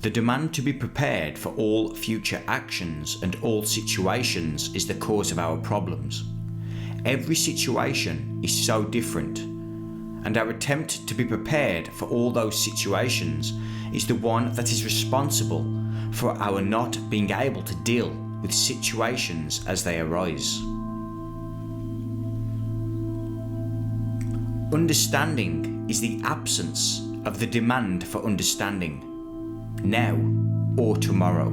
The demand to be prepared for all future actions and all situations is the cause of our problems. Every situation is so different, and our attempt to be prepared for all those situations is the one that is responsible for our not being able to deal with situations as they arise. Understanding is the absence of the demand for understanding, now or tomorrow.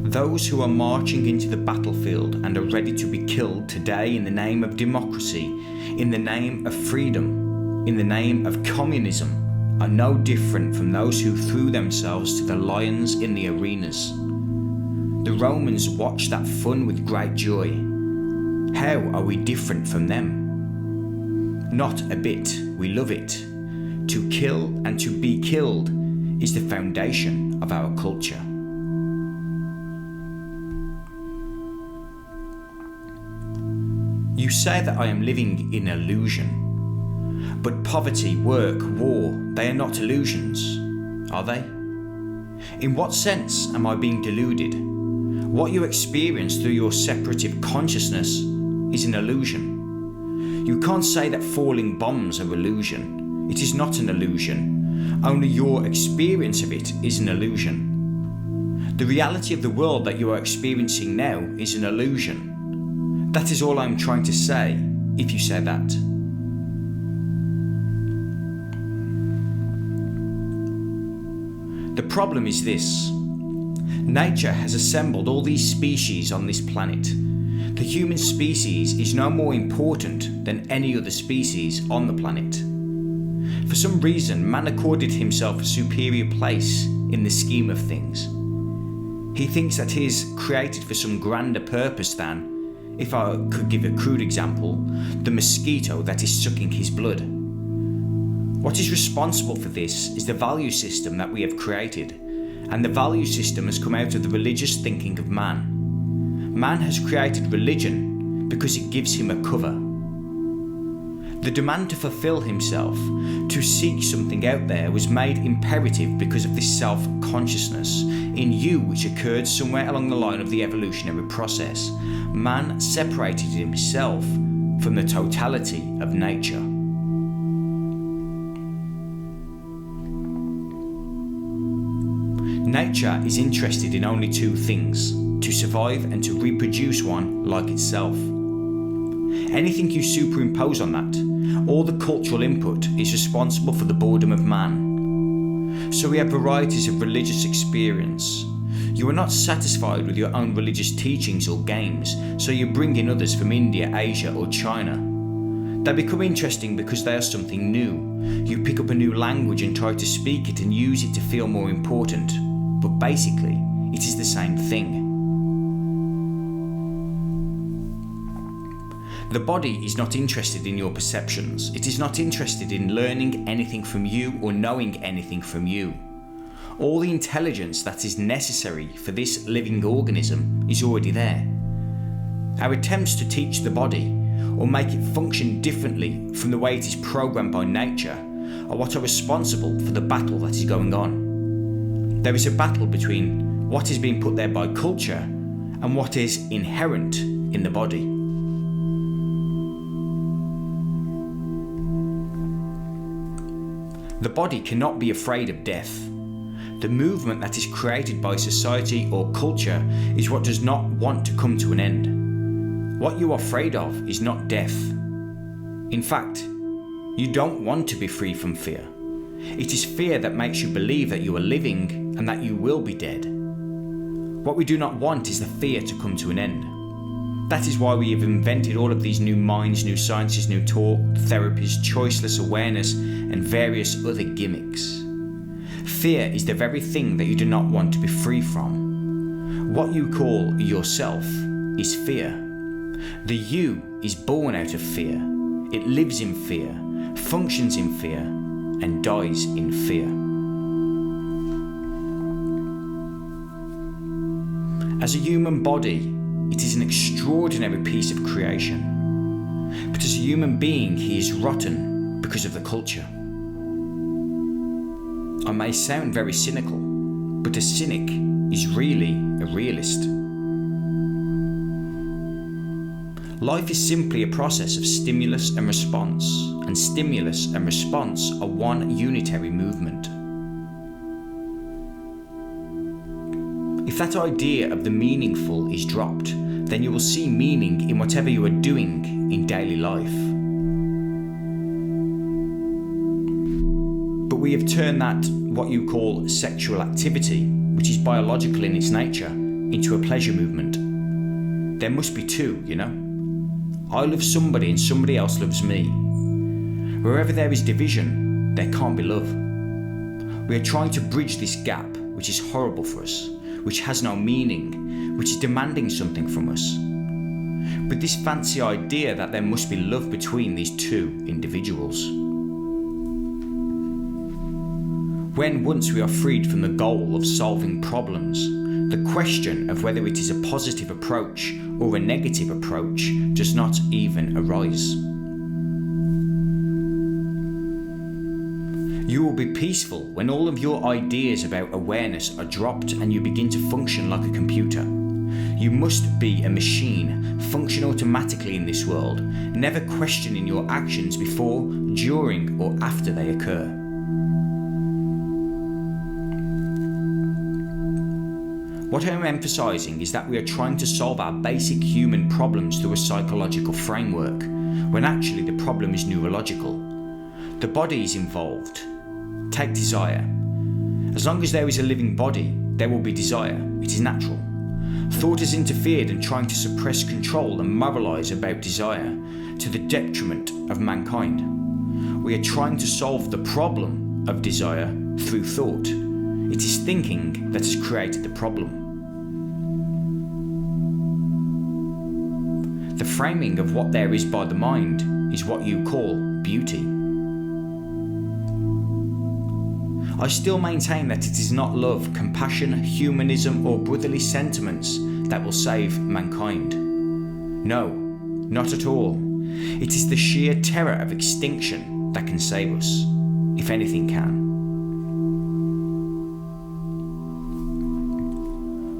Those who are marching into the battlefield and are ready to be killed today in the name of democracy, in the name of freedom, in the name of communism, are no different from those who threw themselves to the lions in the arenas. The Romans watched that fun with great joy. How are we different from them? Not a bit. We love it. To kill and to be killed is the foundation of our culture. You say that I am living in illusion. But poverty, work, war, they are not illusions, are they? In what sense am I being deluded? What you experience through your separative consciousness is an illusion. You can't say that falling bombs are illusion. It is not an illusion. Only your experience of it is an illusion. The reality of the world that you are experiencing now is an illusion. That is all I'm trying to say, if you say that. The problem is this. Nature has assembled all these species on this planet. The human species is no more important than any other species on the planet. For some reason, man accorded himself a superior place in the scheme of things. He thinks that he is created for some grander purpose than, if I could give a crude example, the mosquito that is sucking his blood. What is responsible for this is the value system that we have created, and the value system has come out of the religious thinking of man. Man has created religion because it gives him a cover. The demand to fulfill himself, to seek something out there, was made imperative because of this self-consciousness in you which occurred somewhere along the line of the evolutionary process. Man separated himself from the totality of nature. Nature is interested in only two things: to survive and to reproduce one like itself. Anything you superimpose on that, all the cultural input, is responsible for the boredom of man. So we have varieties of religious experience. You are not satisfied with your own religious teachings or games, so you bring in others from India, Asia or China. They become interesting because they are something new. You pick up a new language and try to speak it and use it to feel more important. But basically, it is the same thing. The body is not interested in your perceptions. It is not interested in learning anything from you or knowing anything from you. All the intelligence that is necessary for this living organism is already there. Our attempts to teach the body or make it function differently from the way it is programmed by nature are what are responsible for the battle that is going on. There is a battle between what is being put there by culture and what is inherent in the body. The body cannot be afraid of death. The movement that is created by society or culture is what does not want to come to an end. What you are afraid of is not death. In fact, you don't want to be free from fear. It is fear that makes you believe that you are living and that you will be dead. What we do not want is the fear to come to an end. That is why we have invented all of these new minds, new sciences, new talk, therapies, choiceless awareness, and various other gimmicks. Fear is the very thing that you do not want to be free from. What you call yourself is fear. The you is born out of fear. It lives in fear, functions in fear, and dies in fear. As a human body, it is an extraordinary piece of creation. But as a human being, he is rotten because of the culture. I may sound very cynical, but a cynic is really a realist. Life is simply a process of stimulus and response, and stimulus and response are one unitary movement. If that idea of the meaningful is dropped, then you will see meaning in whatever you are doing in daily life. But we have turned that, what you call sexual activity, which is biological in its nature, into a pleasure movement. There must be two, you know? I love somebody and somebody else loves me. Wherever there is division, there can't be love. We are trying to bridge this gap, which is horrible for us, which has no meaning, which is demanding something from us. With this fancy idea that there must be love between these two individuals. When once we are freed from the goal of solving problems, the question of whether it is a positive approach or a negative approach does not even arise. You will be peaceful when all of your ideas about awareness are dropped and you begin to function like a computer. You must be a machine, function automatically in this world, never questioning your actions before, during, or after they occur. What I am emphasizing is that we are trying to solve our basic human problems through a psychological framework, when actually the problem is neurological. The body is involved. Take desire. As long as there is a living body, there will be desire. It is natural. Thought has interfered in trying to suppress control and moralize about desire to the detriment of mankind. We are trying to solve the problem of desire through thought. It is thinking that has created the problem. The framing of what there is by the mind is what you call beauty. I still maintain that it is not love, compassion, humanism, or brotherly sentiments that will save mankind. No, not at all. It is the sheer terror of extinction that can save us, if anything can.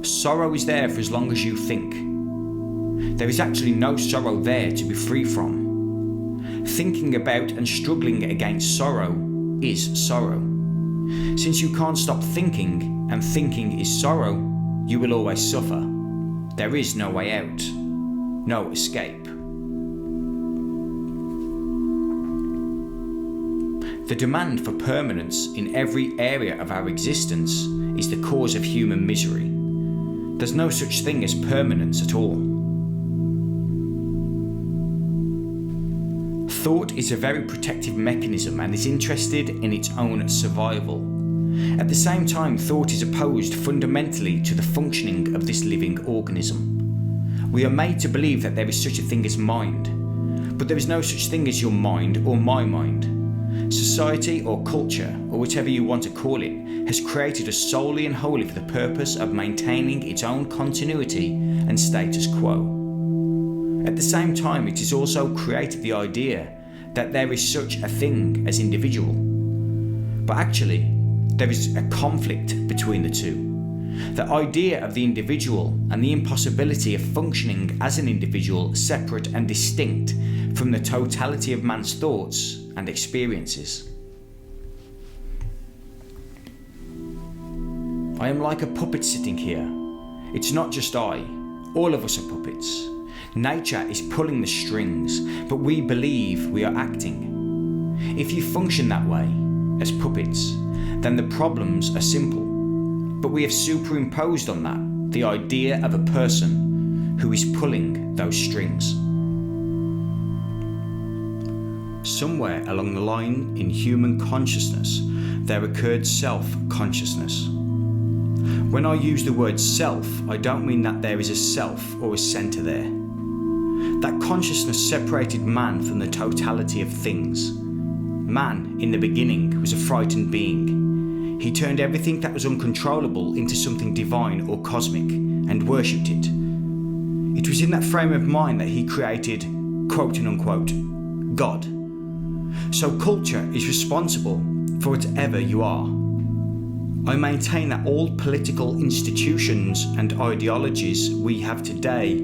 Sorrow is there for as long as you think. There is actually no sorrow there to be free from. Thinking about and struggling against sorrow is sorrow. Since you can't stop thinking, and thinking is sorrow, you will always suffer. There is no way out, no escape. The demand for permanence in every area of our existence is the cause of human misery. There's no such thing as permanence at all. Thought is a very protective mechanism and is interested in its own survival. At the same time, thought is opposed fundamentally to the functioning of this living organism. We are made to believe that there is such a thing as mind, but there is no such thing as your mind or my mind. Society or culture, or whatever you want to call it, has created us solely and wholly for the purpose of maintaining its own continuity and status quo. At the same time, it has also created the idea that there is such a thing as individual. But actually, there is a conflict between the two. The idea of the individual and the impossibility of functioning as an individual separate and distinct from the totality of man's thoughts and experiences. I am like a puppet sitting here. It's not just I. All of us are puppets. Nature is pulling the strings, but we believe we are acting. If you function that way, as puppets, then the problems are simple. But we have superimposed on that the idea of a person who is pulling those strings. Somewhere along the line in human consciousness, there occurred self-consciousness. When I use the word self, I don't mean that there is a self or a centre there. That consciousness separated man from the totality of things. Man, in the beginning, was a frightened being. He turned everything that was uncontrollable into something divine or cosmic, and worshipped it. It was in that frame of mind that he created, quote and unquote, God. So culture is responsible for whatever you are. I maintain that all political institutions and ideologies we have today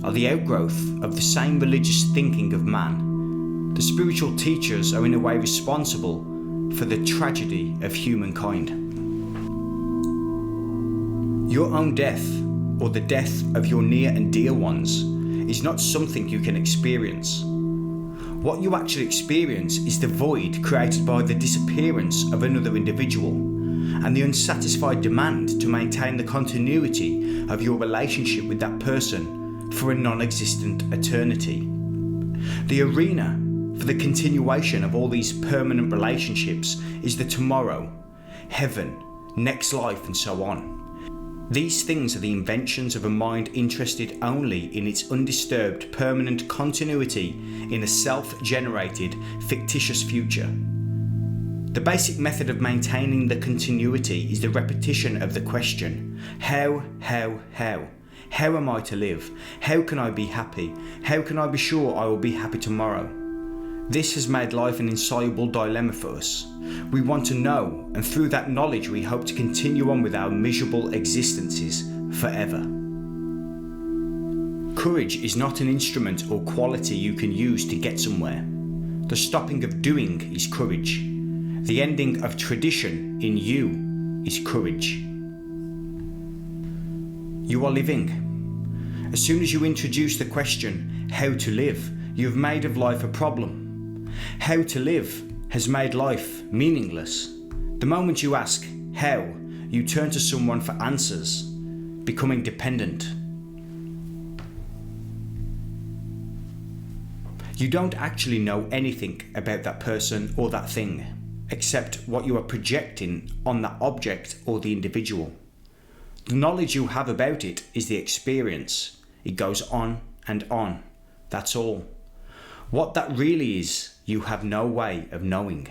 are the outgrowth of the same religious thinking of man. The spiritual teachers are in a way responsible for the tragedy of humankind. Your own death, or the death of your near and dear ones, is not something you can experience. What you actually experience is the void created by the disappearance of another individual and the unsatisfied demand to maintain the continuity of your relationship with that person for a non-existent eternity. The arena for the continuation of all these permanent relationships is the tomorrow, heaven, next life, and so on. These things are the inventions of a mind interested only in its undisturbed permanent continuity in a self-generated fictitious future. The basic method of maintaining the continuity is the repetition of the question, how? How am I to live? How can I be happy? How can I be sure I will be happy tomorrow? This has made life an insoluble dilemma for us. We want to know, and through that knowledge we hope to continue on with our miserable existences forever. Courage is not an instrument or quality you can use to get somewhere. The stopping of doing is courage. The ending of tradition in you is courage. You are living. As soon as you introduce the question, how to live, you have made of life a problem. How to live has made life meaningless. The moment you ask how, you turn to someone for answers, becoming dependent. You don't actually know anything about that person or that thing, except what you are projecting on that object or the individual. The knowledge you have about it is the experience. It goes on and on. That's all. What that really is, you have no way of knowing.